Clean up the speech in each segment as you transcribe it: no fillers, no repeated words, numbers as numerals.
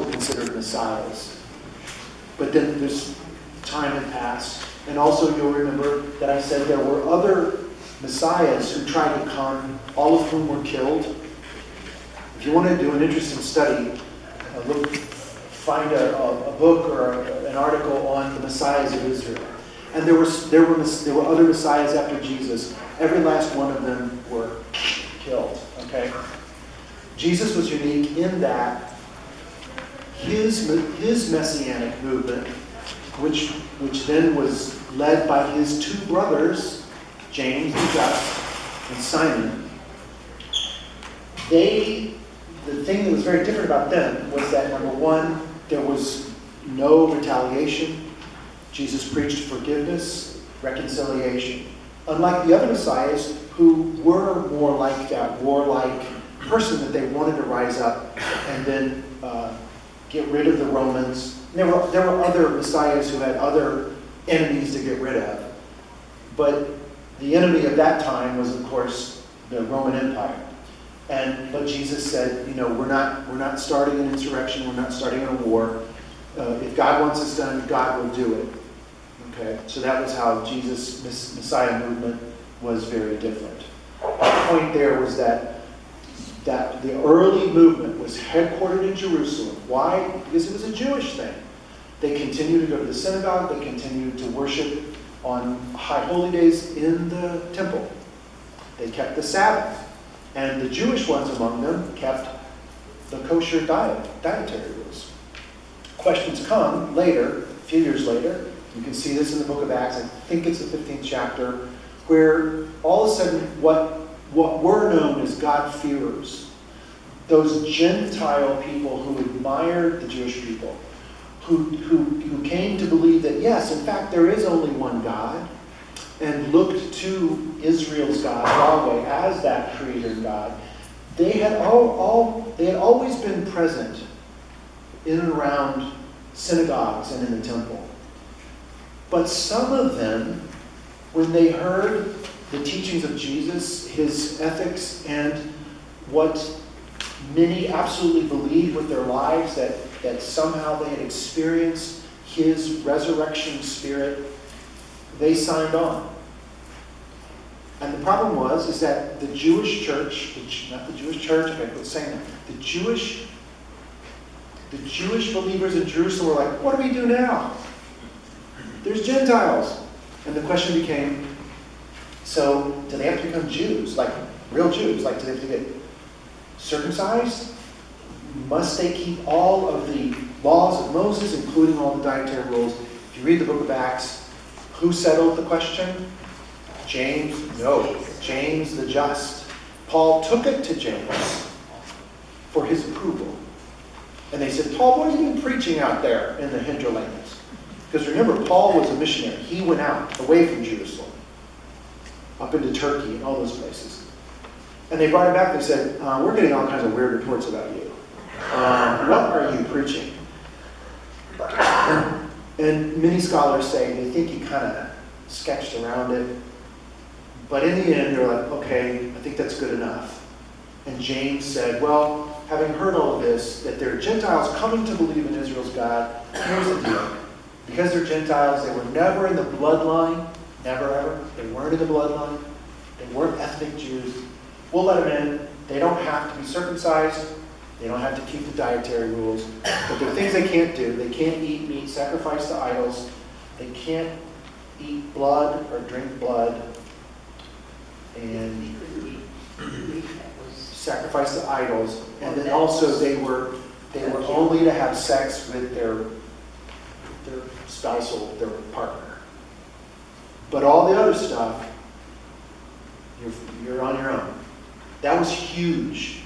were considered messiahs. But then this time had passed. And also you'll remember that I said there were other messiahs who tried to come, all of whom were killed. If you want to do an interesting study, find a book or an article on the messiahs of Israel. And there were other messiahs after Jesus. Every last one of them were killed. Okay? Jesus was unique in that his messianic movement, which then was led by his two brothers, James the Just and Simon. The thing that was very different about them was that, number one, there was no retaliation. Jesus preached forgiveness, reconciliation. Unlike the other messiahs who were more like that warlike person that they wanted to rise up and then get rid of the Romans. There were other messiahs who had other enemies to get rid of. But the enemy of that time was, of course, the Roman Empire. But Jesus said, we're not starting an insurrection, we're not starting a war. If God wants this done, God will do it. Okay? So that was how Jesus' Messiah movement was very different. The point there was that the early movement was headquartered in Jerusalem. Why? Because it was a Jewish thing. They continued to go to the synagogue. They continued to worship on high holy days in the temple. They kept the Sabbath. And the Jewish ones among them kept the kosher dietary rules. Questions come later, a few years later. You can see this in the book of Acts. I think it's the 15th chapter, where all of a sudden what were known as God-fearers, those Gentile people who admired the Jewish people, who came to believe that, yes, in fact, there is only one God, and looked to Israel's God, Yahweh, as that creator God, they had always been present in and around synagogues and in the temple. But some of them, when they heard the teachings of Jesus, his ethics, and what many absolutely believed with their lives, that somehow they had experienced his resurrection spirit, they signed on. And the problem is that the Jewish church, not the Jewish church, I quit saying that, the Jewish believers in Jerusalem were like, what do we do now? There's Gentiles. And the question became, so do they have to become Jews, like real Jews? Like, do they have to get circumcised? Must they keep all of the laws of Moses, including all the dietary rules? If you read the book of Acts, who settled the question? James? No. James the Just. Paul took it to James for his approval. And they said, Paul, what have you been preaching out there in the hinterlands? Because remember, Paul was a missionary. He went out, away from Jerusalem, up into Turkey and all those places. And they brought him back and they said, we're getting all kinds of weird reports about you. What are you preaching? And many scholars say they think he kind of sketched around it. But in the end, they're like, okay, I think that's good enough. And James said, well, having heard all of this, that there are Gentiles coming to believe in Israel's God, here's the deal. Because they're Gentiles, they were never in the bloodline, never ever. They weren't in the bloodline. They weren't ethnic Jews. We'll let them in. They don't have to be circumcised. They don't have to keep the dietary rules. But there are things they can't do. They can't eat meat sacrificed to idols. They can't eat blood or drink blood. And sacrificed to idols. And then also they were only to have sex with their spousal, their partner. But all the other stuff, you're on your own. That was huge.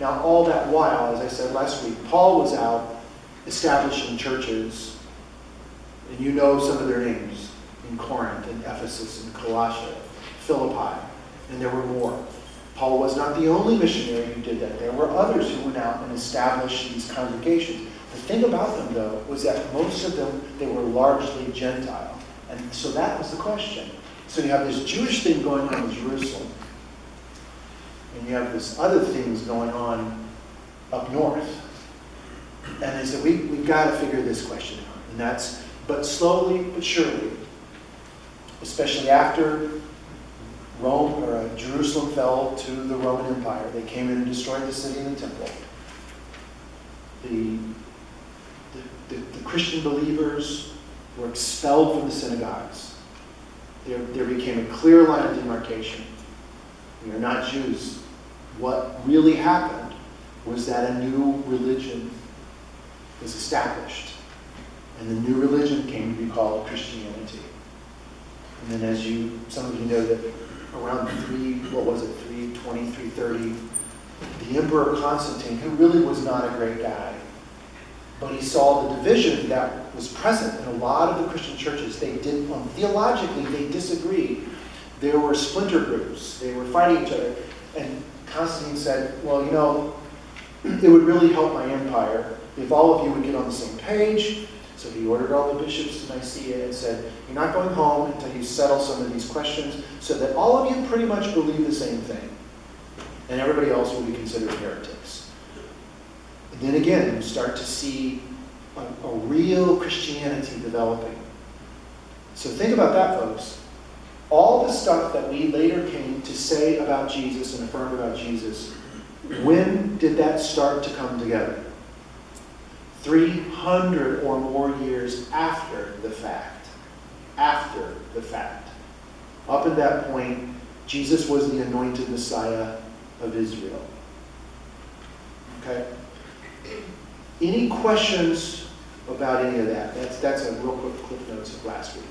Now, all that while, as I said last week, Paul was out establishing churches, and you know some of their names, in Corinth, in Ephesus, in Colossae, Philippi, and there were more. Paul was not the only missionary who did that. There were others who went out and established these congregations. The thing about them, though, was that most of them, they were largely Gentile. And so that was the question. So you have this Jewish thing going on in Jerusalem, and you have this other things going on up north. And they said, we've got to figure this question out. But slowly but surely, especially after Jerusalem fell to the Roman Empire, they came in and destroyed the city and the temple. The Christian believers were expelled from the synagogues. There became a clear line of demarcation. We are not Jews. What really happened was that a new religion was established. And the new religion came to be called Christianity. And then some of you know that around 320, 330, the Emperor Constantine, who really was not a great guy, but he saw the division that was present in a lot of the Christian churches. Theologically, they disagreed. There were splinter groups. They were fighting each other. And Constantine said, well, it would really help my empire if all of you would get on the same page. So he ordered all the bishops to Nicaea and said, you're not going home until you settle some of these questions so that all of you pretty much believe the same thing. And everybody else will be considered heretics. And then again, you start to see a real Christianity developing. So think about that, folks. All the stuff that we later came to say about Jesus and affirm about Jesus, when did that start to come together? 300 or more years after the fact. After the fact. Up at that point, Jesus was the anointed Messiah of Israel. Okay? Any questions about any of that? That's a real quick cliff notes of last week.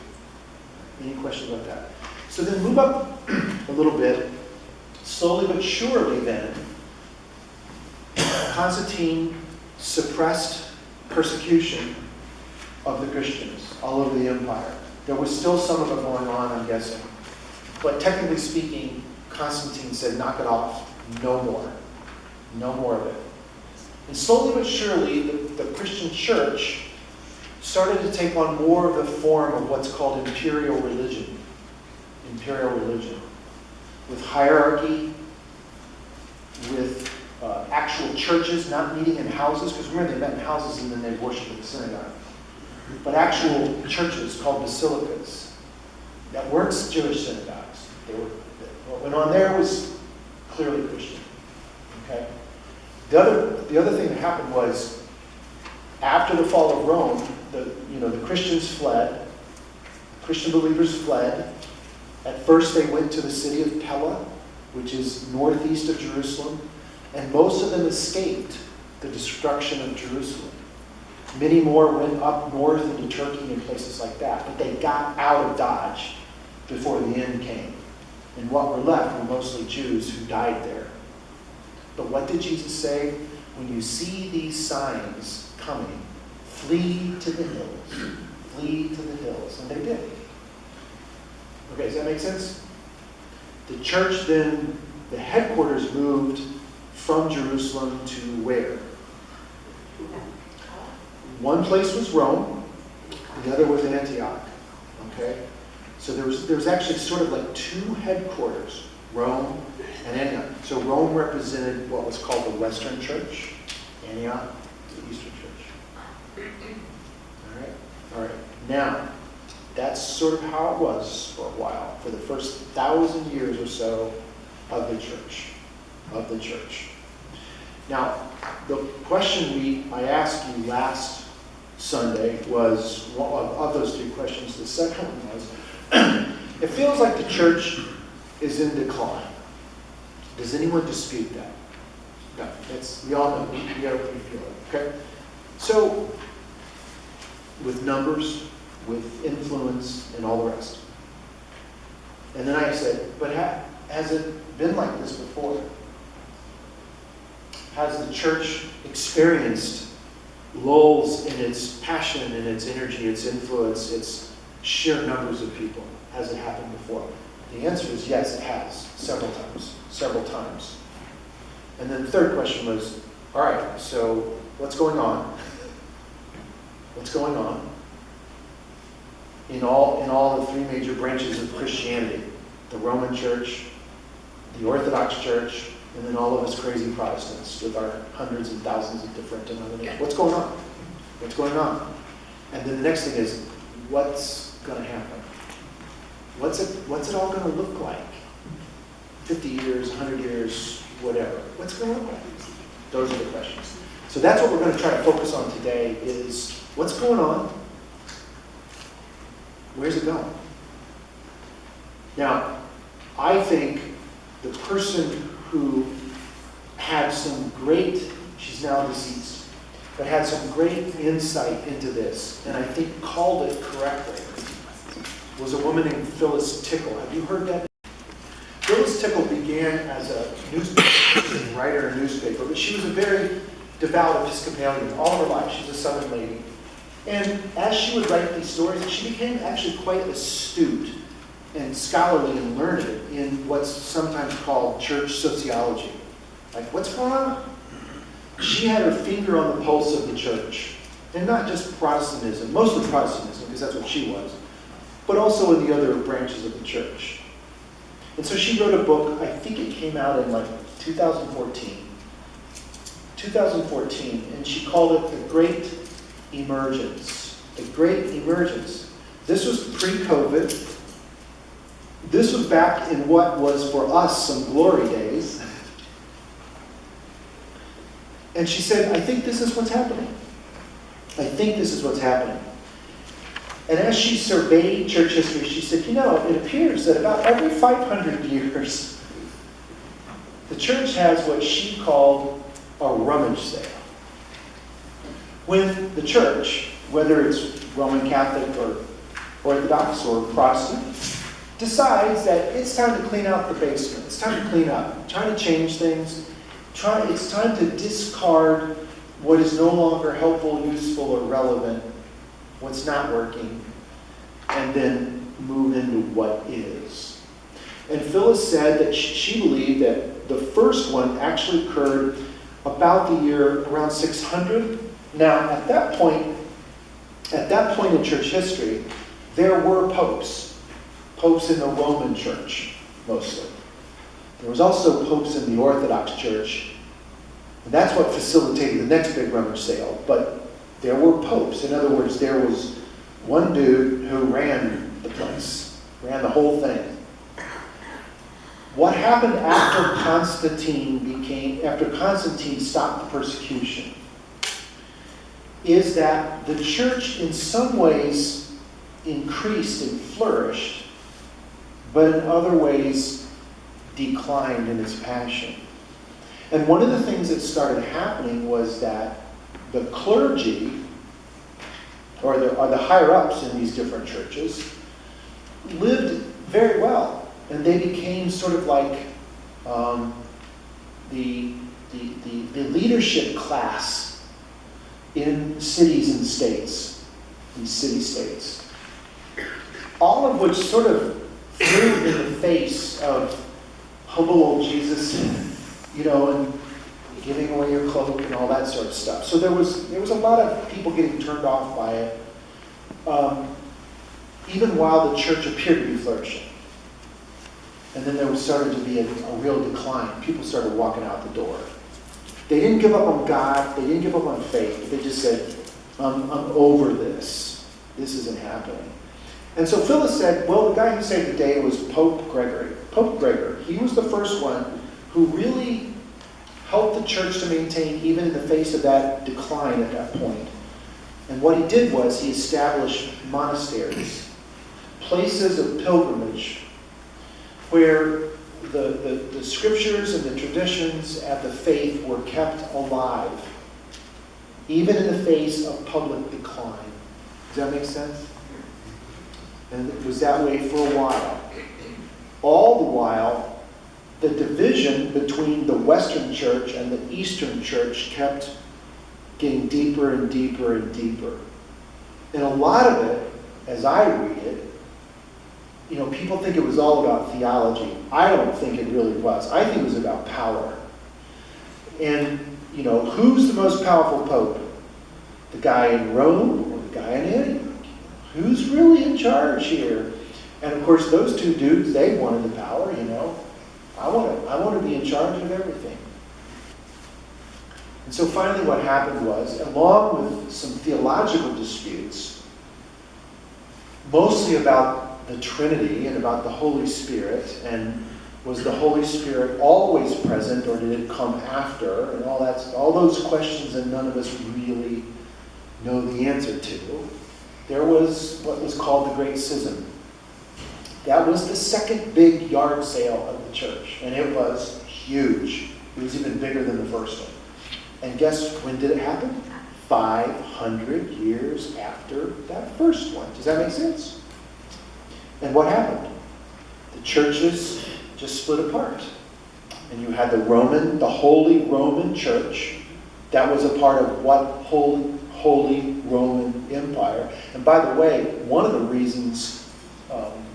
Any questions about that? So then move up a little bit. Slowly but surely then, Constantine suppressed persecution of the Christians all over the empire. There was still some of it going on, I'm guessing. But technically speaking, Constantine said, knock it off. No more. No more of it. And slowly but surely, the Christian church started to take on more of the form of what's called Imperial Religion. Imperial Religion. With hierarchy, with actual churches not meeting in houses, because remember they met in houses and then they worshiped in the synagogue. But actual churches called basilicas that weren't Jewish synagogues. What went on there was clearly Christian. Okay? The other thing that happened was after the fall of Rome, the Christians fled. Christian believers fled. At first they went to the city of Pella, which is northeast of Jerusalem, and most of them escaped the destruction of Jerusalem. Many more went up north into Turkey and places like that, but they got out of Dodge before the end came. And what were left were mostly Jews who died there. But what did Jesus say? When you see these signs coming, flee to the hills. Flee to the hills. And they did. Okay, does that make sense? The church then, the headquarters moved from Jerusalem to where? One place was Rome, the other was Antioch. Okay? So there was actually sort of like two headquarters, Rome and Antioch. So Rome represented what was called the Western Church, Antioch, the Eastern Church. All right. Now, that's sort of how it was for a while, for the first 1,000 years or so of the church. Now, the question I asked you last Sunday was, of those two questions, the second one was, it feels like the church is in decline. Does anyone dispute that? No, we all know, we feel it, okay? So, with numbers, with influence, and all the rest. And then I said, but has it been like this before? Has the church experienced lulls in its passion, in its energy, its influence, its sheer numbers of people? Has it happened before? The answer is yes, it has, several times. And then the third question was, all right, so what's going on? What's going on in all the three major branches of Christianity? The Roman Church, the Orthodox Church, And then all of us crazy Protestants with our hundreds and thousands of different denominations. What's going on? What's going on? And then the next thing is, what's going to happen? What's it all going to look like? 50 years, 100 years, whatever. What's it going to look like? Those are the questions. So that's what we're going to try to focus on today is what's going on? Where's it going? Now, I think the person who had some great, she's now deceased, but had some great insight into this, and I think called it correctly, was a woman named Phyllis Tickle. Have you heard that? Phyllis Tickle began as a newspaper writer in a newspaper, but she was a very devout Episcopalian all her life. She's a Southern lady. And as she would write these stories, she became actually quite astute and scholarly and learned in what's sometimes called church sociology. Like, what's going on? She had her finger on the pulse of the church. And not just Protestantism, mostly Protestantism, because that's what she was, but also in the other branches of the church. And so she wrote a book, I think it came out in like 2014. 2014, and she called it The Great Emergence. The Great Emergence. This was pre-COVID. This was back in what was for us some glory days. And she said, I think this is what's happening. I think this is what's happening. And as she surveyed church history, she said, it appears that about every 500 years, the church has what she called a rummage sale. When the church, whether it's Roman Catholic or Orthodox or Protestant, decides that it's time to clean out the basement, it's time to clean up, trying to change things, it's time to discard what is no longer helpful, useful, or relevant, what's not working, and then move into what is. And Phyllis said that she believed that the first one actually occurred about the year around 600. Now, at that point in church history, there were popes in the Roman church, mostly. There was also popes in the Orthodox church, and that's what facilitated the next big rummage sale. But there were popes. In other words, there was one dude who ran the place, ran the whole thing. What happened after Constantine stopped the persecution is that the church in some ways increased and flourished, but in other ways declined in its passion. And one of the things that started happening was that the clergy, or the higher-ups in these different churches, lived very well. And they became sort of like the leadership class in cities and states, in city-states. All of which sort of flew in the face of humble old Jesus, and giving away your cloak and all that sort of stuff. So there was a lot of people getting turned off by it, even while the church appeared to be flourishing. And then there started to be a real decline. People started walking out the door. They didn't give up on God. They didn't give up on faith. But they just said, I'm over this. This isn't happening. And so Phyllis said, well, the guy who saved the day was Pope Gregory. Pope Gregory, he was the first one who really helped the church to maintain even in the face of that decline at that point. And what he did was he established monasteries, places of pilgrimage, where the scriptures and the traditions and the faith were kept alive, even in the face of public decline. Does that make sense? And it was that way for a while. All the while, the division between the Western church and the Eastern church kept getting deeper and deeper and deeper. And a lot of it, as I read it, people think it was all about theology. I don't think it really was. I think it was about power. And, who's the most powerful pope? The guy in Rome or the guy in Antioch? Who's really in charge here? And of course, those two dudes, they wanted the power, I want to be in charge of everything. And so finally what happened was, along with some theological disputes, mostly about the Trinity and about the Holy Spirit, and was the Holy Spirit always present or did it come after, and all those questions that none of us really know the answer to, there was what was called the Great Schism. That was the second big yard sale of the church, and it was huge. It was even bigger than the first one. And guess when did it happen? 500 years after that first one. Does that make sense? And what happened? The churches just split apart. And you had the Holy Roman Church. That was a part of what Holy Roman Empire. And by the way, one of the reasons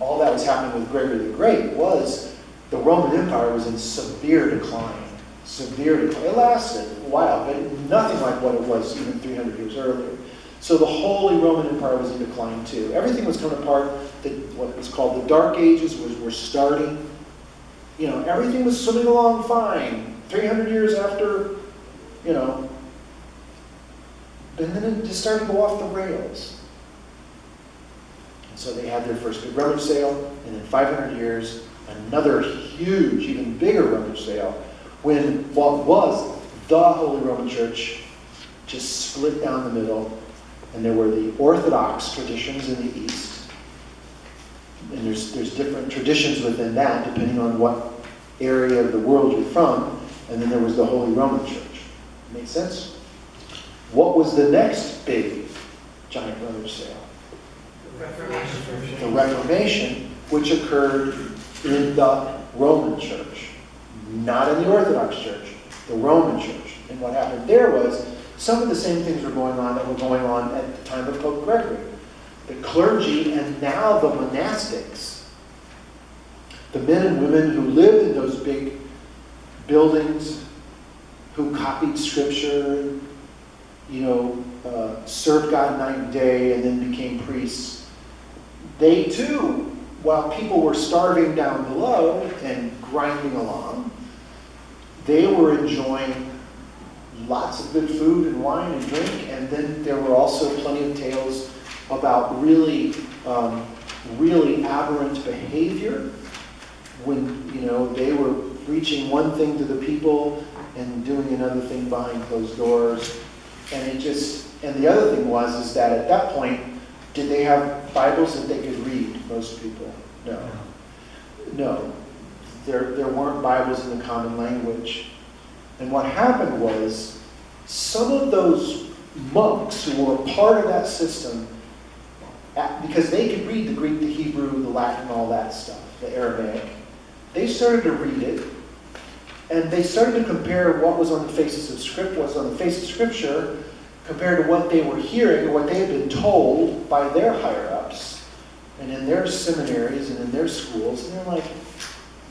all that was happening with Gregory the Great was the Roman Empire was in severe decline. Severe decline. It lasted a while, but nothing like what it was even 300 years earlier. So the Holy Roman Empire was in decline too. Everything was coming apart. What was called the Dark Ages were starting. Everything was swimming along fine. 300 years after, and then it just started to go off the rails. So they had their first big rummage sale, and in 500 years, another huge, even bigger rummage sale, when what was the Holy Roman Church just split down the middle, and there were the Orthodox traditions in the East, and there's different traditions within that, depending on what area of the world you're from, and then there was the Holy Roman Church. Make sense? What was the next big, giant rummage sale? The Reformation, which occurred in the Roman Church, not in the Orthodox Church, the Roman Church. And what happened there was some of the same things were going on that were going on at the time of Pope Gregory. The clergy and now the monastics, the men and women who lived in those big buildings, who copied Scripture, served God night and day, and then became priests. They too, while people were starving down below and grinding along, they were enjoying lots of good food and wine and drink, and then there were also plenty of tales about really aberrant behavior when they were preaching one thing to the people and doing another thing behind closed doors. And the other thing is that at that point, did they have Bibles that they could read, most people? No. There weren't Bibles in the common language. And what happened was, some of those monks who were part of that system, because they could read the Greek, the Hebrew, the Latin, all that stuff, the Aramaic, they started to read it, and they started to compare what was on the faces of Scripture compared to what they were hearing or what they had been told by their higher-ups and in their seminaries and in their schools. And they're like,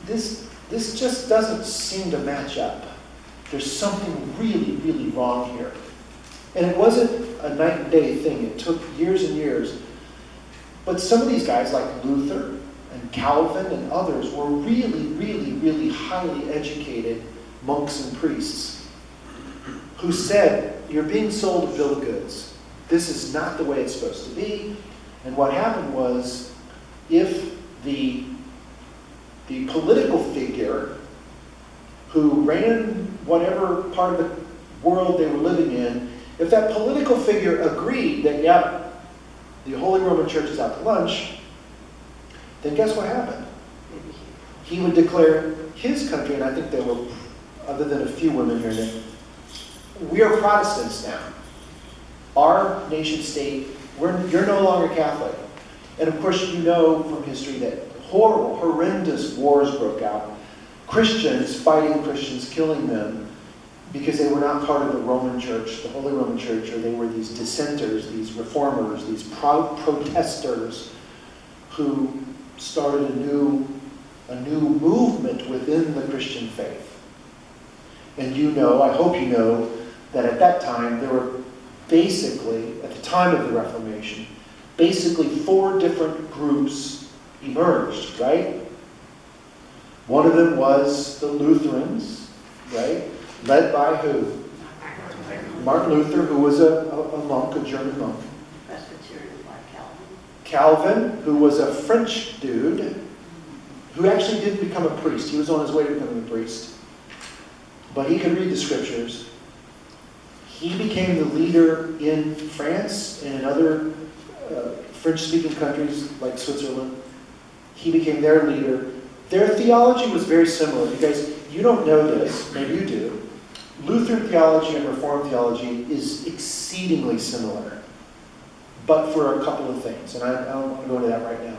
this just doesn't seem to match up. There's something really, really wrong here. And it wasn't a night and day thing. It took years and years. But some of these guys, like Luther and Calvin and others, were really, really, really highly educated monks and priests who said, you're being sold a bill of goods. This is not the way it's supposed to be. And what happened was, if the political figure who ran whatever part of the world they were living in, if that political figure agreed that, the Holy Roman Church is out to lunch, then guess what happened? He would declare his country, and I think there were, other than a few women here and there, we are Protestants now. Our nation state, you're no longer Catholic. And of course, you know from history that horrendous wars broke out. Christians fighting Christians, killing them, because they were not part of the Roman Church, the Holy Roman Church, or they were these dissenters, these reformers, these protesters who started a new movement within the Christian faith. And I hope you know, that at that time there were basically, at the time of the Reformation, basically 4 different groups emerged, right? One of them was the Lutherans, right? Led by who? Martin Luther, who was a monk, a German monk. Presbyterian like Calvin. Calvin, who was a French dude, who actually didn't become a priest. He was on his way to becoming a priest. But he could read the scriptures. He became the leader in France and in other French-speaking countries like Switzerland. He became their leader. Their theology was very similar. You guys, you don't know this, maybe you do. Lutheran theology and Reformed theology is exceedingly similar, but for a couple of things, and I don't want to go into that right now.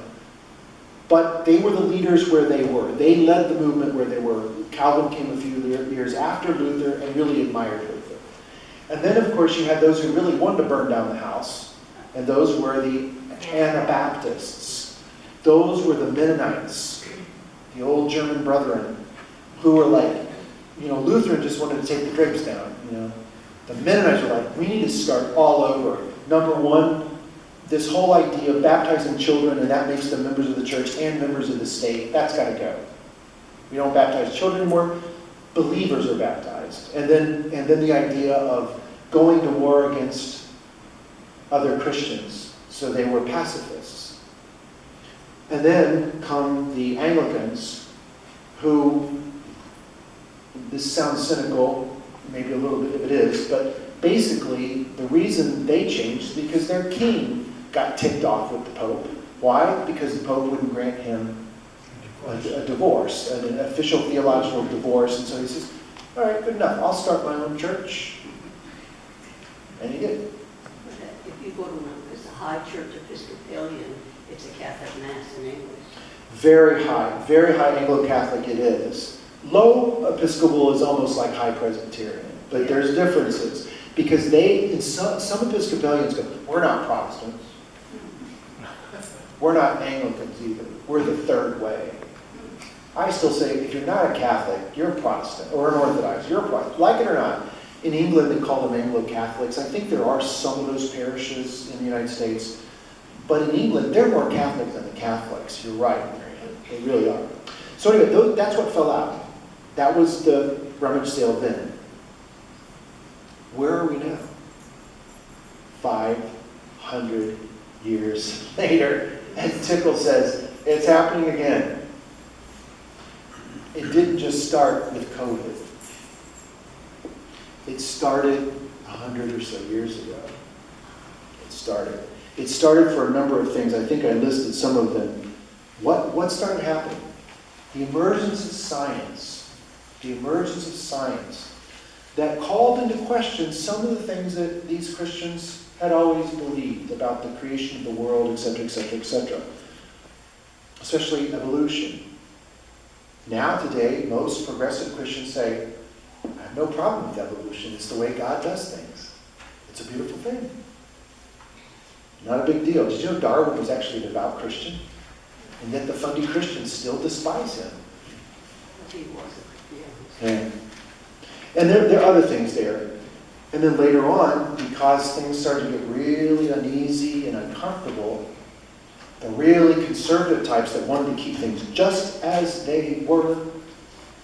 But they were the leaders where they were. They led the movement where they were. Calvin came a few years after Luther and really admired Luther. And then, of course, you had those who really wanted to burn down the house, and those were the Anabaptists. Those were the Mennonites, the old German brethren, who were like, Lutheran just wanted to take the drapes down. The Mennonites were like, we need to start all over. Number one, this whole idea of baptizing children, and that makes them members of the church and members of the state, that's got to go. We don't baptize children anymore. Believers are baptized. And then the idea of going to war against other Christians. So they were pacifists. And then come the Anglicans, who, this sounds cynical, maybe a little bit it is, but basically the reason they changed is because their king got ticked off with the Pope. Why? Because the Pope wouldn't grant him a divorce, an official theological divorce. And so he says, all right, good enough. I'll start my own church. And he did. If you go to it's a high church Episcopalian, it's a Catholic Mass in English. Very high Anglo-Catholic it is. Low Episcopal is almost like high Presbyterian, but there's differences. Because some Episcopalians go, we're not Protestants. We're not Anglicans either. We're the third way. I still say, if you're not a Catholic, you're a Protestant, or an Orthodox, you're a Protestant. Like it or not, in England they call them Anglo-Catholics. I think there are some of those parishes in the United States. But in England, they're more Catholic than the Catholics. You're right, Marianne. They really are. So anyway, that's what fell out. That was the rummage sale then. Where are we now? 500 years later. And Tickle says, it's happening again. It didn't just start with COVID. It started 100 or so years ago. It started for a number of things. I think I listed some of them. What started happening? The emergence of science. The emergence of science that called into question some of the things that these Christians had always believed about the creation of the world, etc., etc., etc. Especially evolution. Now, today, most progressive Christians say, I have no problem with evolution. It's the way God does things. It's a beautiful thing. Not a big deal. Did you know Darwin was actually a devout Christian? And yet the fundy Christians still despise him. He wasn't. Yeah. And there are other things there. And then later on, because things started to get really uneasy and uncomfortable, the really conservative types that wanted to keep things just as they were,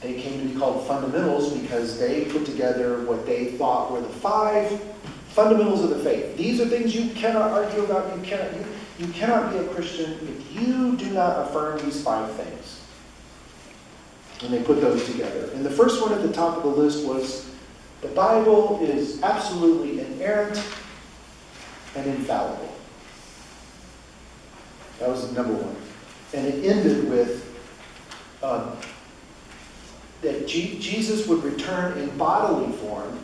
they came to be called fundamentals because they put together what they thought were the 5 fundamentals of the faith. These are things you cannot argue about. You cannot be a Christian if you do not affirm these 5 things. And they put those together. And the first one at the top of the list was, the Bible is absolutely inerrant and infallible. That was number 1. And it ended with that Jesus would return in bodily form,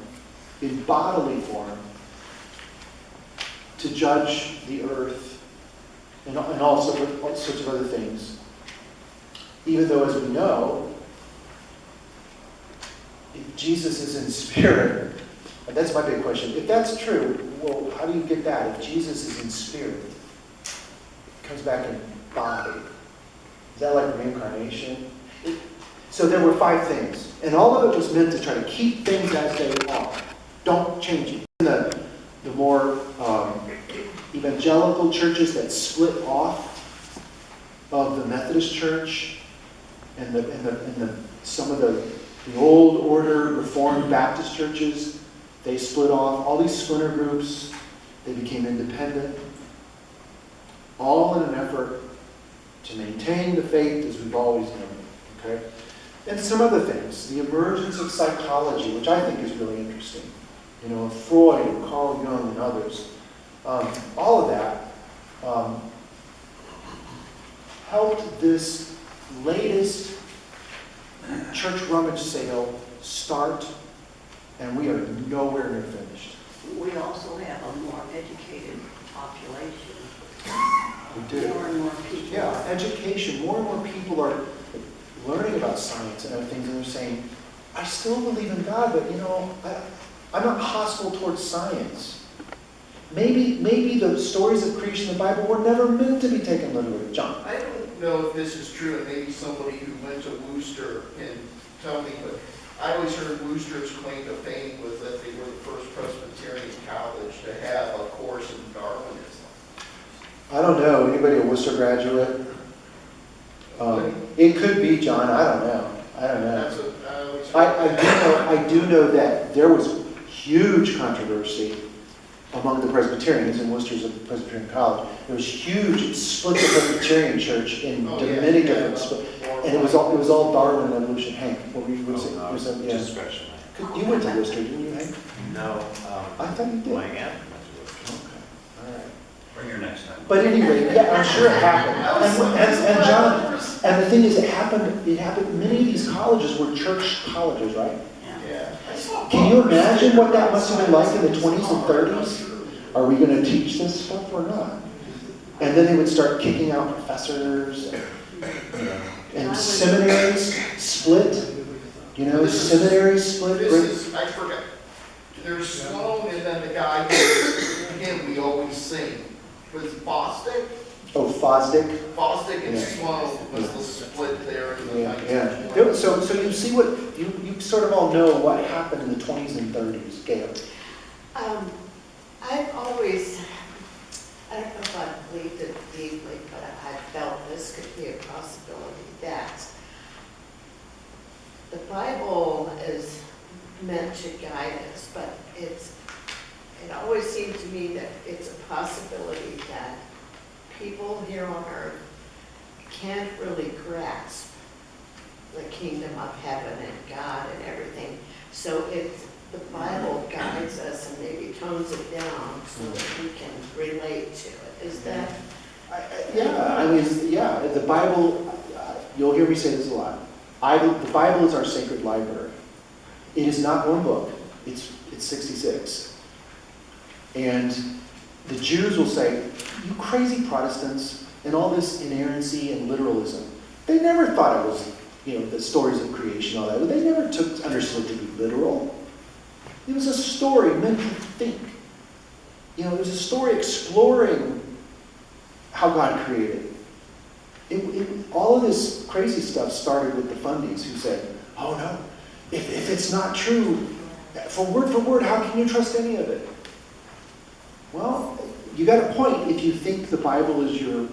to judge the earth and all sorts of other things. Even though, as we know, if Jesus is in spirit, and that's my big question. If that's true, well, how do you get that? If Jesus is in spirit, comes back in body, is that like reincarnation? So there were 5 things, and all of it was meant to try to keep things as they are. Don't change it. The more evangelical churches that split off of the Methodist Church, some of the old order Reformed Baptist churches, they split off. All these splinter groups, they became independent, all in an effort to maintain the faith as we've always known it. Okay? And some other things, the emergence of psychology, which I think is really interesting. Freud and Carl Jung and others. All of that helped this latest church rummage sale start, and we are nowhere near finished. We also have a more educated population. We do. More and more people. Yeah, education. More and more people are learning about science and other things, and they're saying, I still believe in God, but I'm not hostile towards science. Maybe the stories of creation in the Bible were never meant to be taken literally. John? I don't know if this is true, and maybe somebody who went to Worcester can tell me, but I always heard Worcester's claim to fame was that they were the first Presbyterian college to have a course in Darwinism. I don't know. Anybody a Worcester graduate? It could be, John. I don't know. That's what I always heard. I do know that there was huge controversy among the Presbyterians, and Worcester's a Presbyterian college. There was huge. It split the Presbyterian church into many different splits. And it was all Darwin and evolution. Hank, what were you going to say? Just scratching my You went to Worcester, didn't you, Hank? No. I thought you did. My aunt went to Worcester. Okay, all right. Bring your next time. But anyway, yeah, I'm sure it happened. And John, and the thing is, it happened, many of these colleges were church colleges, right? Yeah. Can you imagine what that must have been like in the 20s and 30s? Are we going to teach this stuff or not? And then they would start kicking out professors, and seminaries split. Seminaries split. I forgot. There's Sloan, and then the guy who we always sing. Was Bostic? Oh, Fosdick. Bostic and Yeah. Sloan was the split there in the Yeah, 1920s. yeah. So you see what, you sort of all know what happened in the 20s and 30s. Gail. I've always, I don't know if I believed it deeply, but I felt this could be a possibility, that the Bible is meant to guide us, but it always seemed to me that it's a possibility that people here on earth can't really grasp the kingdom of heaven and God and everything. So the Bible guides us and maybe tones it down so that we can relate to it. Is that? The Bible, you'll hear me say this a lot. The Bible is our sacred library. It is not one book. It's 66. And the Jews will say, you crazy Protestants, and all this inerrancy and literalism. They never thought it was, the stories of creation, all that. They never understood to be literal. It was a story meant to think. It was a story exploring how God created. All of this crazy stuff started with the fundies who said, oh no, if it's not true, for word, how can you trust any of it? Well, you got a point if you think the Bible is your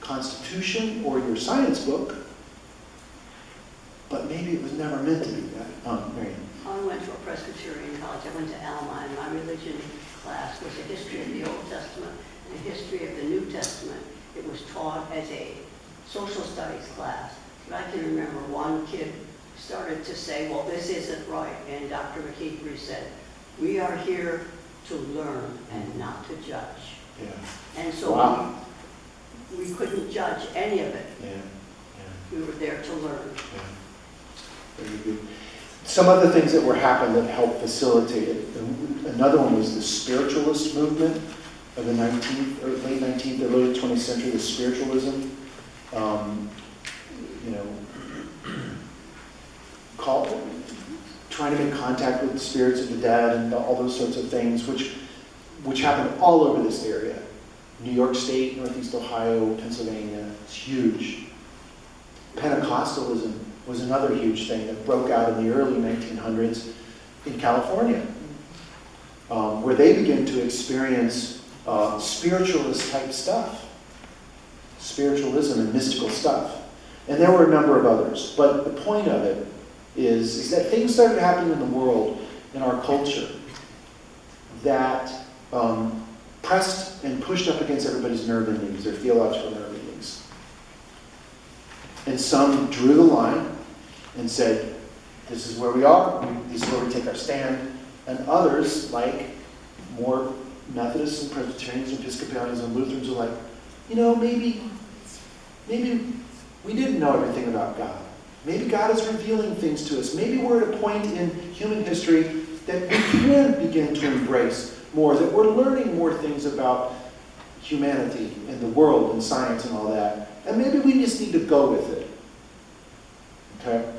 constitution or your science book, but maybe it was never meant to be that. Marian. I went to a Presbyterian college. I went to Alma, and my religion class was a history of the Old Testament and a history of the New Testament. It was taught as a social studies class. But I can remember one kid started to say, well, this isn't right. And Dr. McKeever said, we are here to learn and not to judge. Yeah. And so Wow. we couldn't judge any of it. Yeah. We were there to learn. Yeah. Very good. Some other things that were happening that helped facilitate it. Another one was the spiritualist movement of the late 19th, early 20th century, the spiritualism. Trying to make contact with the spirits of the dead and all those sorts of things, which happened all over this area. New York State, Northeast Ohio, Pennsylvania. It's huge. Pentecostalism was another huge thing that broke out in the early 1900s in California, where they began to experience spiritualist type stuff, spiritualism and mystical stuff. And there were a number of others. But the point of it is that things started happening in the world, in our culture, that pressed and pushed up against everybody's nerve endings, their theological nerve endings. And some drew the line and said, this is where we are, this is where we take our stand. And others, like more Methodists and Presbyterians and Episcopalians and Lutherans, are like, maybe we didn't know everything about God. Maybe God is revealing things to us. Maybe we're at a point in human history that we can begin to embrace more, that we're learning more things about humanity and the world and science and all that. And maybe we just need to go with it. Okay?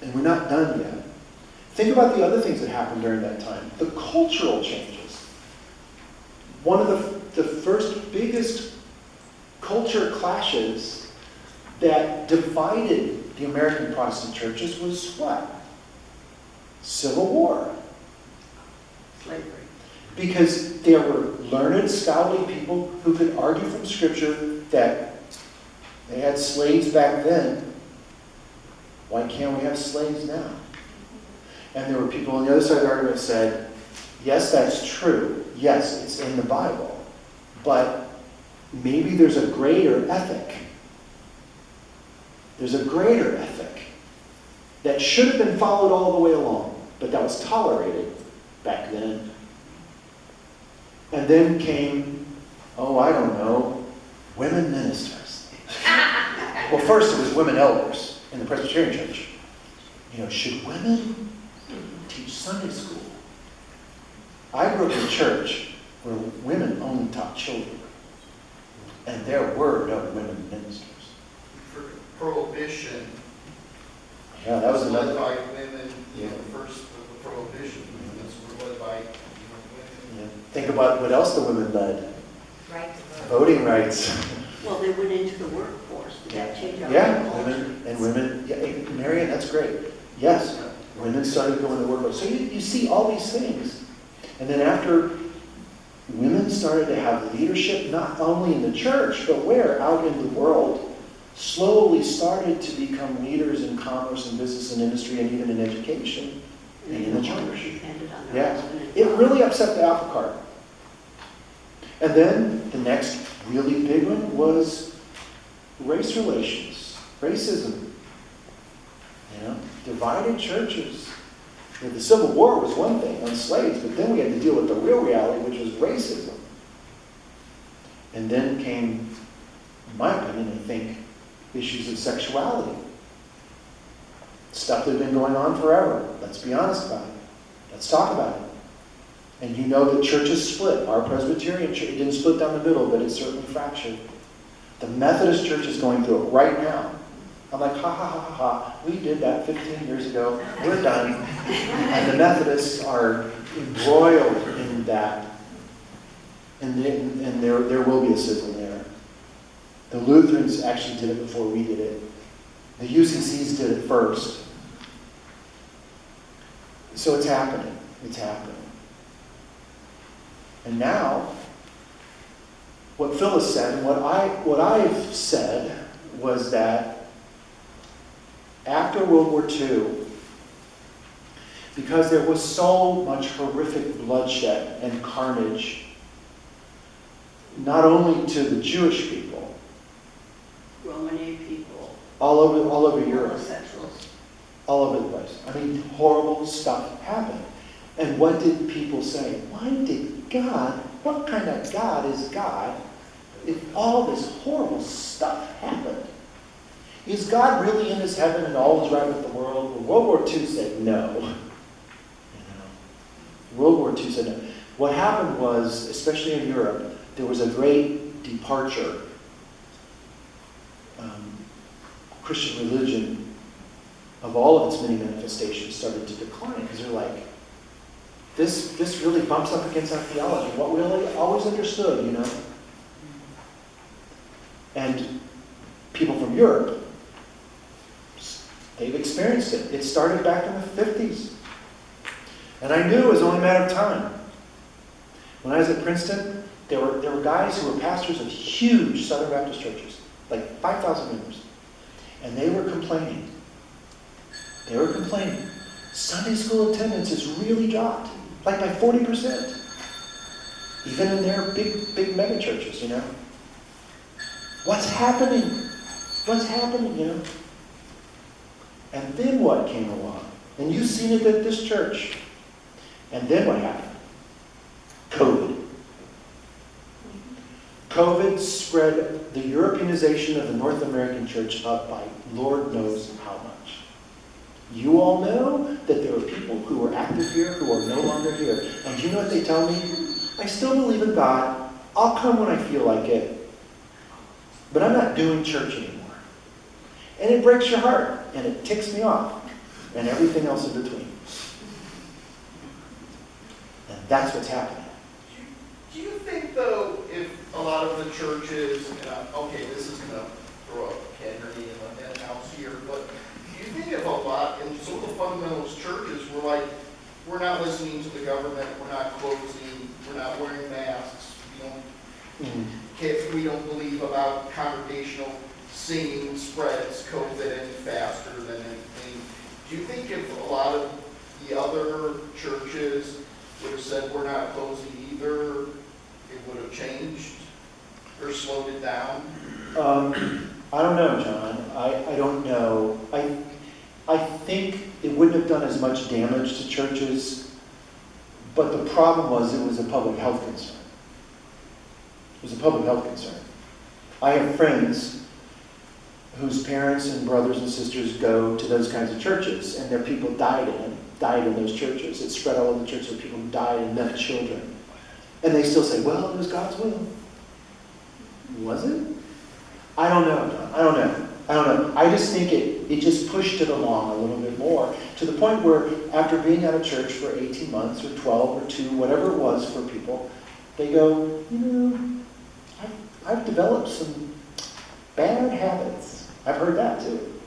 And we're not done yet. Think about the other things that happened during that time. The cultural changes. One of the first biggest culture clashes that divided the American Protestant churches was what? Civil War. Slavery. Because there were learned, scholarly people who could argue from Scripture that they had slaves back then. Why can't we have slaves now? And there were people on the other side of the argument that said, yes, that's true. Yes, it's in the Bible. But maybe there's a greater ethic. There's a greater ethic that should have been followed all the way along, but that was tolerated back then. And then came, women ministers. Well, first it was women elders in the Presbyterian church. Should women teach Sunday school? I grew up in a church where women only taught children. And there were no women ministers. For Prohibition, Yeah, that was led another. by women, Yeah. the first of the Prohibition movements were led by women. Yeah. Think about what else the women led. Right. Voting rights. Well, they went into the workforce. Did that change our Yeah, culture? women. Yeah, hey, Marian, that's great. Yes, women started going to work. So you see all these things. And then after women started to have leadership, not only in the church, but where? Out in the world, slowly started to become leaders in commerce and business and industry and even in education and in the church. Yeah, it really upset the apple cart. And then the next really big one was race relations, racism. Divided churches. The Civil War was one thing on slaves, but then we had to deal with the real reality, which was racism. And then came, in my opinion, I think, issues of sexuality. Stuff that had been going on forever. Let's be honest about it. Let's talk about it. And you know that churches split. Our Presbyterian church, it didn't split down the middle, but it certainly fractured. The Methodist church is going through it right now. I'm like, ha, ha, ha, ha, ha. We did that 15 years ago. We're done. And the Methodists are embroiled in that. And there will be a schism there. The Lutherans actually did it before we did it. The UCCs did it first. So it's happening. It's happening. And now, what Phyllis said and what I've said was that after World War II, because there was so much horrific bloodshed and carnage, not only to the Jewish people, Romani people, all over Europe, homosexuals. all over the place. I mean, horrible stuff happened. And what did people say? What kind of God is God if all this horrible stuff happened? Is God really in his heaven and all is right with the world? Well, World War II said no. World War II said no. What happened was, especially in Europe, there was a great departure. Christian religion, of all of its many manifestations, started to decline because they're like, this really bumps up against our theology, what we always understood, And people from Europe, they've experienced it. It started back in the 50s. And I knew it was only a matter of time. When I was at Princeton, there were guys who were pastors of huge Southern Baptist churches. like 5,000 members. And they were complaining. Sunday school attendance has really dropped, like by 40%. Even in their big mega churches, you know. What's happening? You know? And then what came along? And you've seen it at this church. And then what happened? COVID spread the Europeanization of the North American church up by Lord knows how much. You all know that there are people who were active here who are no longer here. And you know what they tell me? I still believe in God. I'll come when I feel like it. But I'm not doing church anymore. And it breaks your heart. And it ticks me off. And everything else in between. And that's what's happening. Do you think, though, if a lot of the churches, and okay, this is going to throw up Henry in the house here, but do you think if a lot, and some of the fundamentalist churches were like, we're not listening to the government, we're not closing, we're not wearing masks, we don't believe about congregational singing spreads COVID any faster than anything. Do you think if a lot of the other churches would have said we're not closing either, it would have changed or slowed it down? I don't know, John. I don't know. I think it wouldn't have done as much damage to churches, but the problem was it was a public health concern. It was a public health concern. I have friends whose parents and brothers and sisters go to those kinds of churches, and their people died in those churches. It spread all over the church, so people died and left children. And they still say, well, it was God's will. Was it? I don't know, John. I don't know. I just think it just pushed it along a little bit more to the point where after being out of church for 18 months or 12 or 2, whatever it was for people, they go, I've developed some bad habits. I've heard that too.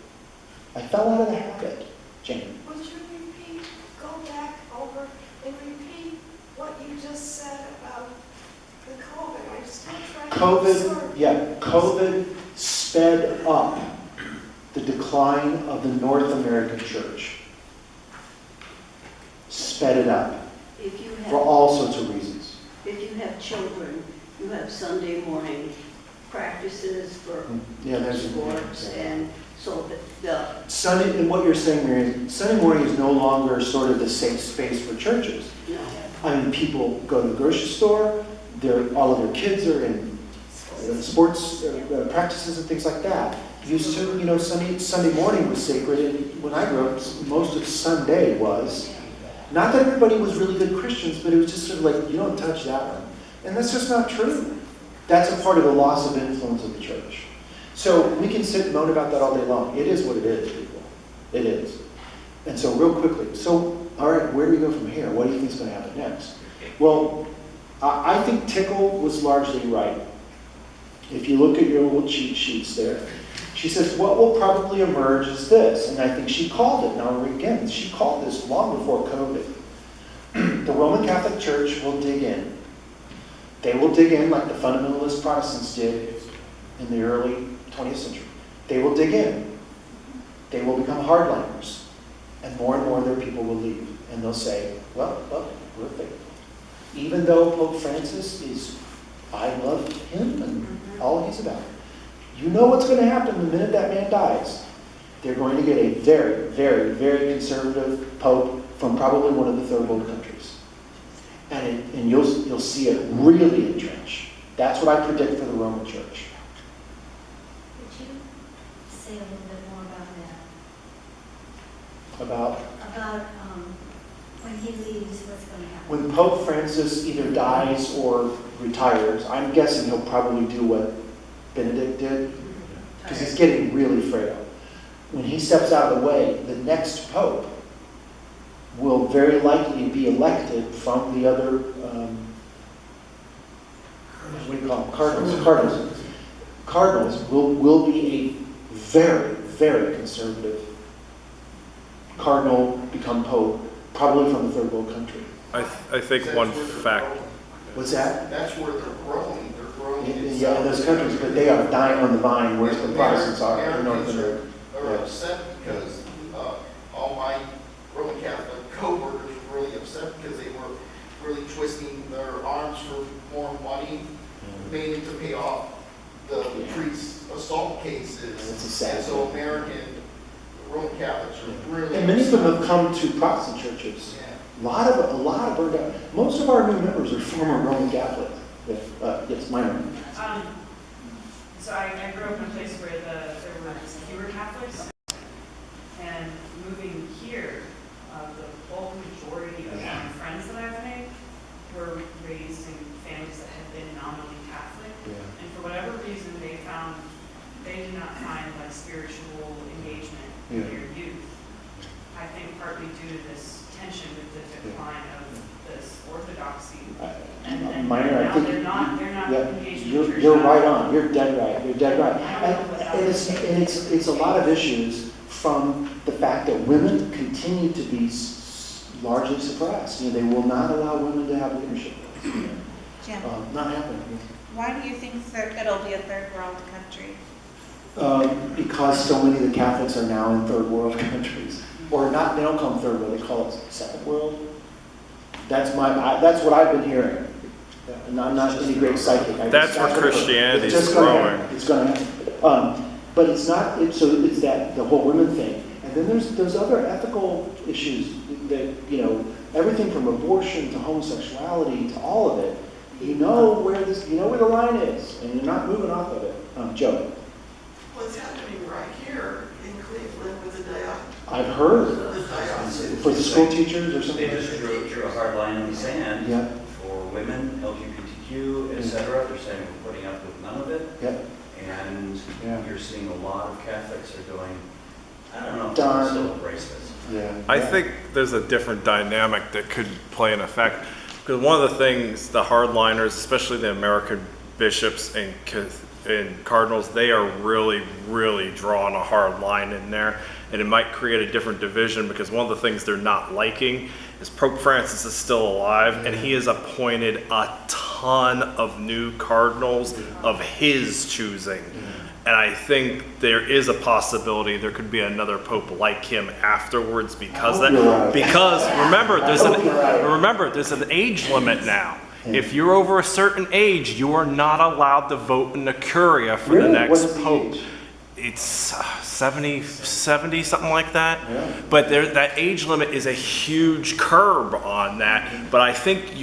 I fell out of the habit, Jane. Would you go back over and repeat what you just said about the COVID? I'm still trying to COVID sped up the decline of the North American church. Sped it up for all sorts of reasons. If you have children, you have Sunday morning practices for sports, and so the Sunday, and what you're saying, Mary, Sunday morning is no longer sort of the safe space for churches. I mean, people go to the grocery store. All of their kids are in sports practices and things like that. Used to, Sunday morning was sacred, and when I grew up, most of Sunday was. Not that everybody was really good Christians, but it was just sort of like, you don't touch that one. And that's just not true. That's a part of the loss of influence of the church. So we can sit and moan about that all day long. It is what it is, people. It is. And so real quickly, all right, where do we go from here? What do you think is going to happen next? Well, I think Tickle was largely right. If you look at your little cheat sheets there, she says, what will probably emerge is this. And I think she called it. Now, again, she called this long before COVID. The Roman Catholic Church will dig in. They will dig in like the fundamentalist Protestants did in the early 20th century. They will dig in. They will become hardliners. And more of their people will leave. And they'll say, well, we're faithful. Even though Pope Francis I love him and all he's about. You know what's going to happen the minute that man dies. They're going to get a very, very, very conservative pope from probably one of the third world countries. And you'll see it really entrench. That's what I predict for the Roman Church. Would you say a little bit more about that? About when he leaves, what's going to happen? when Pope Francis either dies or retires, I'm guessing he'll probably do what Benedict did, because he's getting really frail. When he steps out of the way, the next pope will very likely be elected from the other, what do you call them? Cardinals. Cardinals will be a very, very conservative cardinal become pope, probably from a third world country. I think one fact. What's that? That's where they're growing. They're growing in those countries, but they are dying on the vine, whereas the Protestants are in North America. Are upset because all my Roman Catholic co-workers were really upset because they were really twisting their arms for more money, mainly to pay off the priest's assault cases. It's a sad And so American Roman Catholics are really And many of them upset. have come to Protestant churches. Yeah. A lot of burned out. Most of our new members are former Roman Catholic. Yes, minor. So I grew up in a place where there were fewer Catholics, and moving here, the bulk majority of my friends that I've made were raised in families that had been nominally Catholic, and for whatever reason they did not find like spiritual engagement in their youth. I think partly due to this tension with the decline of this orthodoxy. And Minor, I now think they're not engaged in church. you're now. right on. You're dead right. You're dead right. I don't know what that And it's a lot of issues from the fact that women continue to be largely suppressed. They will not allow women to have leadership. Jim, Not happening. why do you think it'll be a third world country? Because so many of the Catholics are now in third world countries, or not. They don't call them third world; they call it second world. That's what I've been hearing. I'm not any great psychic. That's where Christianity is growing. It's going to happen. But it's not. It's that the whole women thing, and then there's other ethical issues that everything from abortion to homosexuality to all of it. You know where the line is, and you're not moving off of it. Joe. What's happening right here in Cleveland with the I've heard diocese? for the school teachers or something. They just drew a hard line in the sand Yeah. for women, LGBTQ, etc. They're saying we're putting up with none of it. Yep. And you're seeing a lot of Catholics are going, I don't know if Darn. they still embrace this. Yeah. I think there's a different dynamic that could play an effect. Because one of the things, the hardliners, especially the American bishops and Cardinals, they are really, really drawing a hard line in there. And it might create a different division because one of the things they're not liking is Pope Francis is still alive and he has appointed a ton of new cardinals of his choosing. And I think there is a possibility there could be another pope like him afterwards because remember there's an age limit now. If you're over a certain age, you are not allowed to vote in the curia for the next pope. It's 70, something like that. Yeah. But that age limit is a huge curb on that. But I think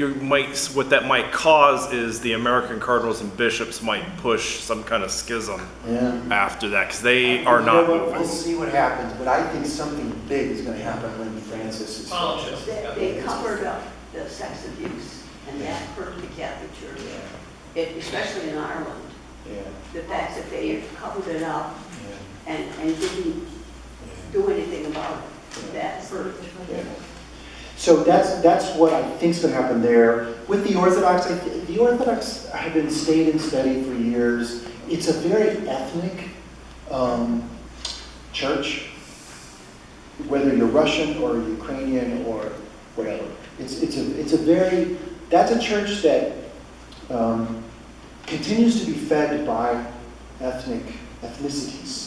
what that might cause is the American cardinals and bishops might push some kind of schism after that because they are not moving. We'll see what happens, but I think something big is going to happen when Francis is. They covered up the sex abuse, and that hurt the Catholic Church, especially in Ireland. The fact that they covered it up and didn't do anything about it, that hurt. So that's what I think is going to happen there. With the Orthodox, the Orthodox have been stayed and steady for years. It's a very ethnic church, whether you're Russian or Ukrainian or whatever. That's a church that continues to be fed by ethnicities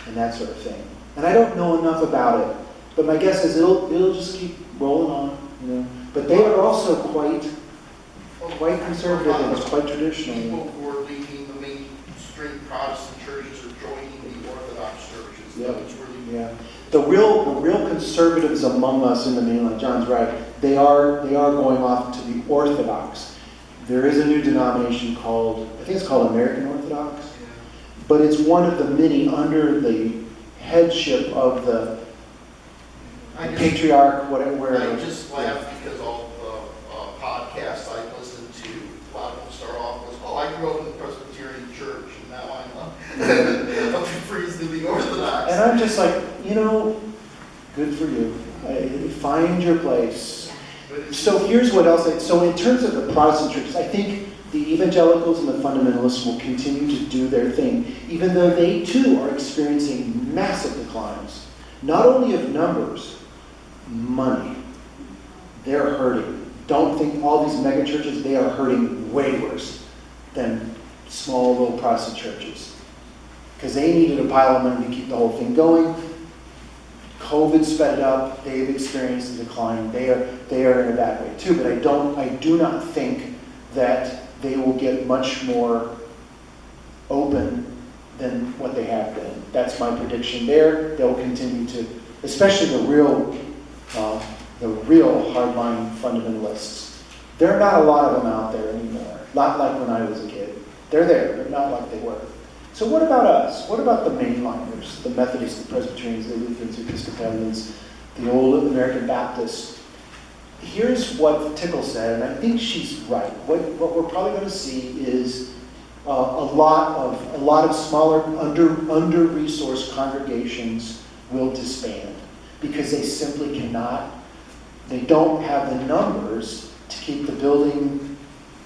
and that sort of thing. And I don't know enough about it, but my guess is it'll just keep rolling on, But they are also quite conservative and quite traditional. People who are leaving the mainstream Protestant churches are joining the Orthodox churches. It's really The real conservatives among us in the mainland, John's right, they are going off to the Orthodox. There is a new denomination I think it's called American Orthodox, but it's one of the many under the headship of the patriarch, whatever. I just laugh because all the podcasts I listen to, a lot of them start off with, I grew up in the Presbyterian church, and now I'm up to the Orthodox. And I'm just like, good for you. Find your place. So here's what else. So in terms of the Protestant churches, I think the evangelicals and the fundamentalists will continue to do their thing, even though they too are experiencing massive declines. Not only of numbers, money. They're hurting. Don't think all these mega churches, they are hurting way worse than small little Protestant churches. Because they needed a pile of money to keep the whole thing going. COVID sped it up. They've experienced a decline. They are in a bad way too. But I do not think that they will get much more open than what they have been. That's my prediction there. They'll continue to, especially the real hardline fundamentalists. There are not a lot of them out there anymore. Not like when I was a kid. They're there, but not like they were. So what about us? What about the mainliners? The Methodists, the Presbyterians, the Lutherans, the Episcopalians, the old American Baptists? Here's what Tickle said, and I think she's right. What we're probably going to see is a lot of smaller, under-resourced congregations will disband because they simply cannot. They don't have the numbers to keep the building,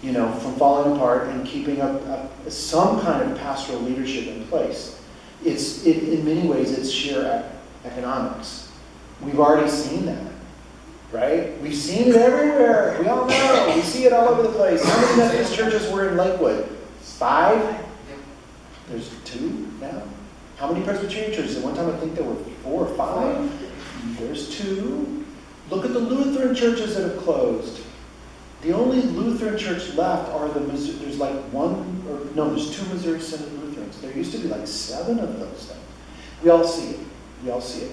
from falling apart and keeping up some kind of pastoral leadership in place. In many ways, it's sheer economics. We've already seen that, right? We've seen it everywhere. We all know. We see it all over the place. How many Methodist churches were in Lakewood? 5? There's 2 now. How many Presbyterian churches? At one time, I think there were 4 or 5. There's 2. Look at the Lutheran churches that have closed. The only Lutheran church left are there's 2 Missouri Synod Lutherans. There used to be 7 of those things. We all see it.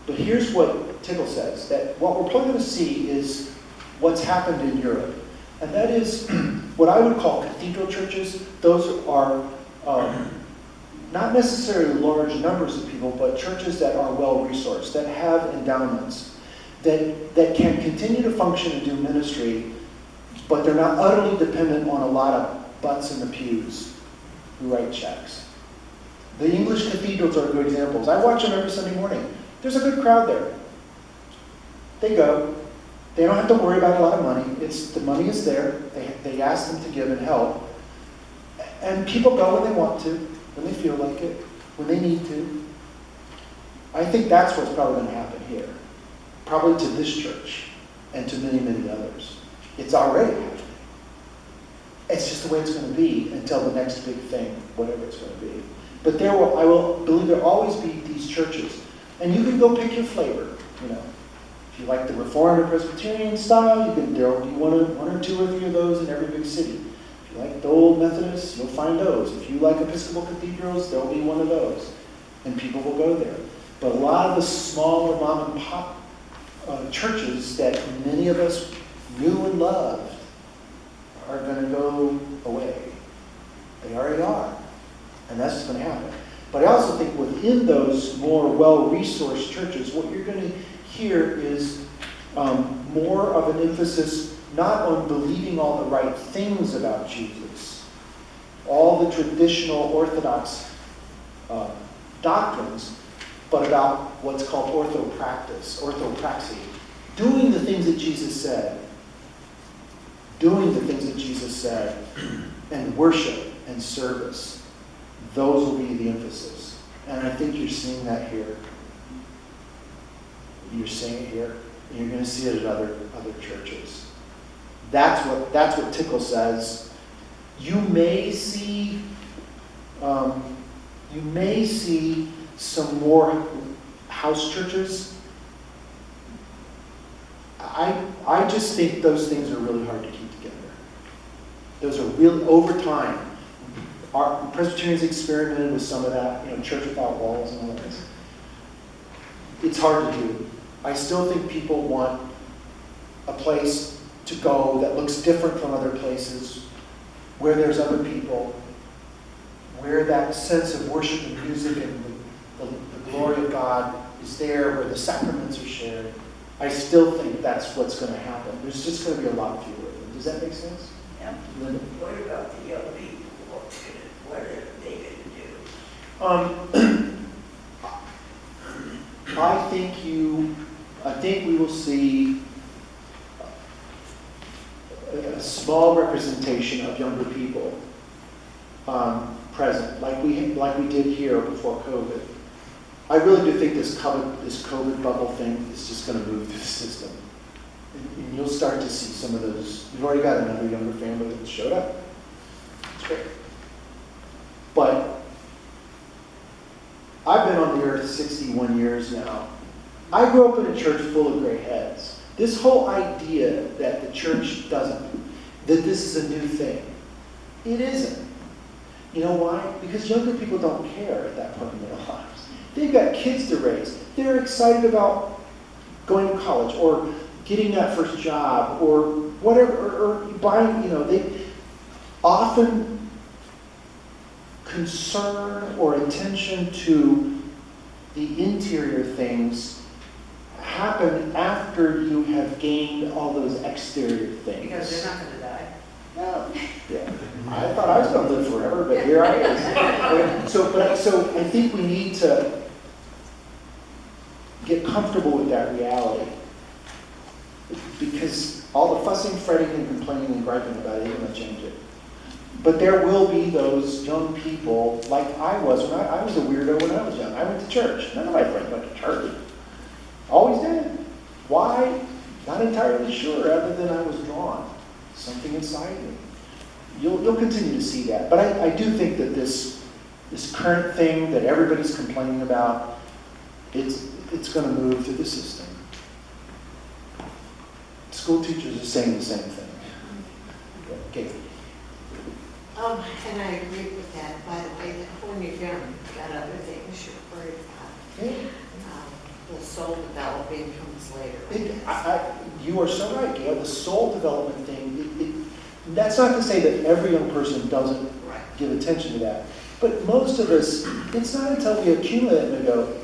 But here's what Tickle says, that what we're probably going to see is what's happened in Europe. And that is what I would call cathedral churches. Those are not necessarily large numbers of people, but churches that are well-resourced, that have endowments, that can continue to function and do ministry, but they're not utterly dependent on a lot of butts in the pews who write checks. The English cathedrals are good examples. I watch them every Sunday morning. There's a good crowd there. They go. They don't have to worry about a lot of money. The money is there. They ask them to give and help. And people go when they want to, when they feel like it, when they need to. I think that's what's probably going to happen here. Probably to this church and to many, many others. It's already happening. It's just the way it's going to be until the next big thing, whatever it's going to be. But I will believe there will always be these churches. And you can go pick your flavor, If you like the Reformed or Presbyterian style, there will be one or 2 or 3 of those in every big city. If you like the old Methodists, you'll find those. If you like Episcopal cathedrals, there will be one of those. And people will go there. But a lot of the smaller mom and pop churches that many of us knew and loved are going to go away. They already are. And that's what's going to happen. But I also think within those more well-resourced churches, what you're going to hear is more of an emphasis not on believing all the right things about Jesus, all the traditional Orthodox doctrines, but about what's called orthopraxy, doing the things that Jesus said, and worship and service. Those will be the emphasis. And I think you're seeing that here. You're seeing it here, and you're going to see it at other churches. That's what Tickle says. You may see some more house churches. I just think those things are really hard to keep together. Those are really, over time, our Presbyterians experimented with some of that, church without walls and all this. It's hard to do. I still think people want a place to go that looks different from other places, where there's other people, where that sense of worship and music and the glory of God is there, where the sacraments are shared. I still think that's what's going to happen. There's just going to be a lot fewer of them. Does that make sense? Yeah. Linda? What about the young people? What are they going to do? I think we will see a small representation of younger people present, like we did here before COVID. I really do think this COVID bubble thing is just going to move through the system. And you'll start to see some of those. We've already got another younger family that showed up. It's great. I've been on the earth 61 years now. I grew up in a church full of gray heads. This whole idea that the church doesn't, that this is a new thing, it isn't. You know why? Because younger people don't care at that point in their lives. They've got kids to raise. They're excited about going to college or getting that first job or whatever, or buying, they often concern or attention to the interior things happen after you have gained all those exterior things. Because they're not gonna die. Yeah. I thought I was going to live forever, but here I am. So I think we need to get comfortable with that reality, because all the fussing, fretting, and complaining and griping about it ain't going to change it. But there will be those young people, like I was when I was a weirdo when I was young. I went to church. None of my friends went to church. Always did. Why? Not entirely sure, other than I was drawn. Something inside me. You'll continue to see that. But I do think that this current thing that everybody's complaining about, it's going to move through the system. School teachers are saying the same thing. Okay. And I agree with that. By the way, when you're young, you've got other things you're worried about. Yeah. The soul developing comes later. You are so right, Gail. The soul development thing, that's not to say that every young person doesn't give attention to that. But most of us, it's not until we accumulate and we go,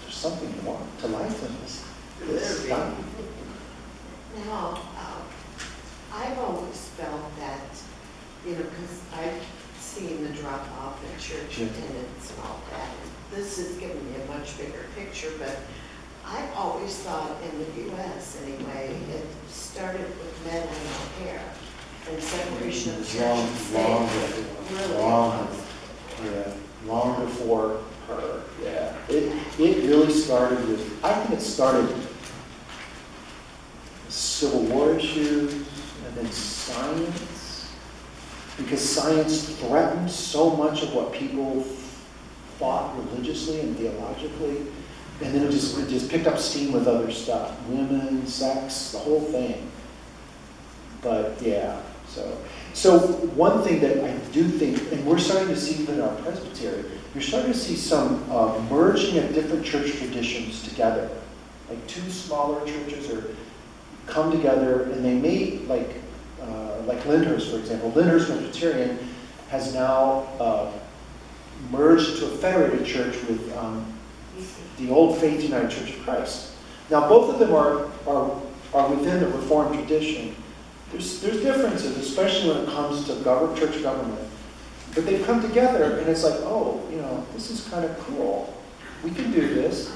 there's something more to life than this. Now, I've always felt that, because I've seen the drop off in church attendance and all that. This has given me a much bigger picture, but I've always thought in the U.S. anyway, it started with men and no hair and separation of the church and state. Long before her. Yeah, it really started with. I think it started Civil War issues and then science, because science threatened so much of what people thought religiously and theologically, and then it just picked up steam with other stuff, women, sex, the whole thing. But yeah, so one thing that I do think, and we're starting to see even in our presbytery, you're starting to see some merging of different church traditions together. Like two smaller churches come together, and they may, like Lyndhurst, for example. Lyndhurst Presbyterian has now merged to a federated church with the Old Faith United Church of Christ. Now, both of them are within the Reformed tradition. There's differences, especially when it comes to church government. But they've come together, and it's like, oh, this is kind of cool. We can do this.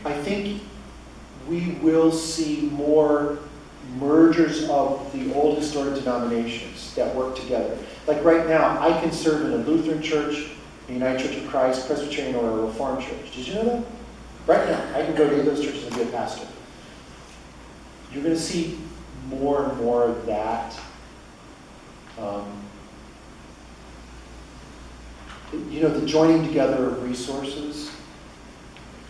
I think we will see more mergers of the old historic denominations that work together. Like right now, I can serve in a Lutheran church, a United Church of Christ, Presbyterian, or a Reformed church. Did you know that? Right now, I can go to any of those churches and be a pastor. You're going to see more and more of that. The joining together of resources,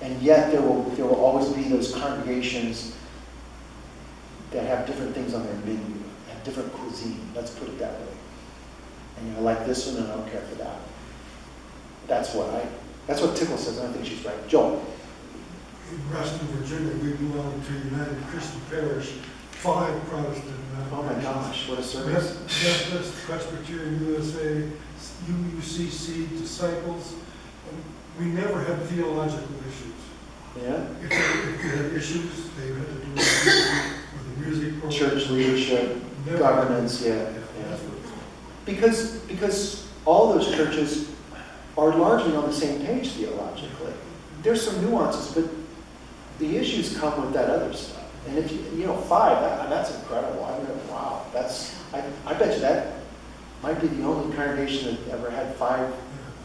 and yet there will always be those congregations that have different things on their menu, have different cuisine. Let's put it that way. And I like this one, and I don't care for that. That's what Tickle says, and I think she's right. Joel. In Reston, Virginia, we belong to United Christian Parish, 5 Protestant denominations. Oh my gosh, what a service. Methodist, Presbyterian, USA, UCC, Disciples. We never had theological issues. Yeah. If they had issues, they had to do with the music program. Church leadership, governance, yeah. Because all those churches are largely on the same page theologically. There's some nuances, but the issues come with that other stuff. And if 5, that's incredible. I mean, wow, I bet you that might be the only congregation that ever had 5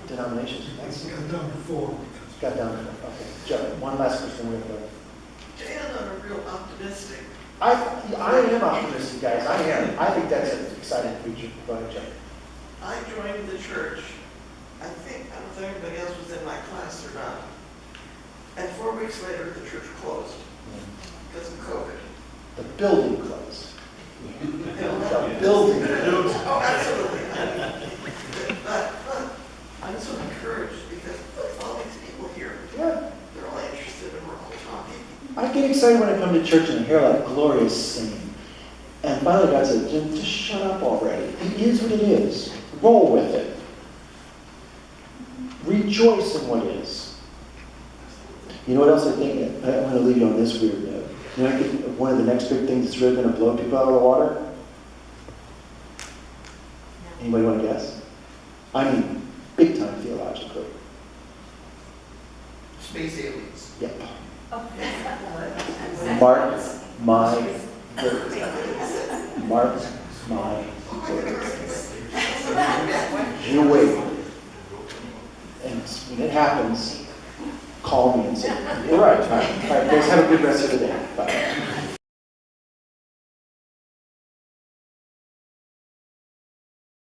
denominations. It's got down to 4. Got down to 4. Okay, Joe, one last question. Dan, I'm real optimistic. I am optimistic, guys. I am. I think that's an exciting future. Go ahead, Joe. I joined the church I think, I don't know if anybody else was in my class or not. And 4 weeks later, the church closed because of COVID. The building closed. The building. Oh, absolutely. But I'm so encouraged because there's all these people here. Yeah. They're all interested and we're all talking. I get excited when I come to church and I hear like glorious singing. And finally God said, just shut up already. It is what it is. Roll with it. Rejoice in what is. You know what else I think? I want to leave you on this weird note. You know, I think one of the next big things that's really going to blow people out of the water? Anybody want to guess? I mean, big time theologically. Space aliens. Yep. Mark my words. Mark my words. You wait. And when it happens, call me and say, you're right. All right, guys, have a good rest of the day. Bye.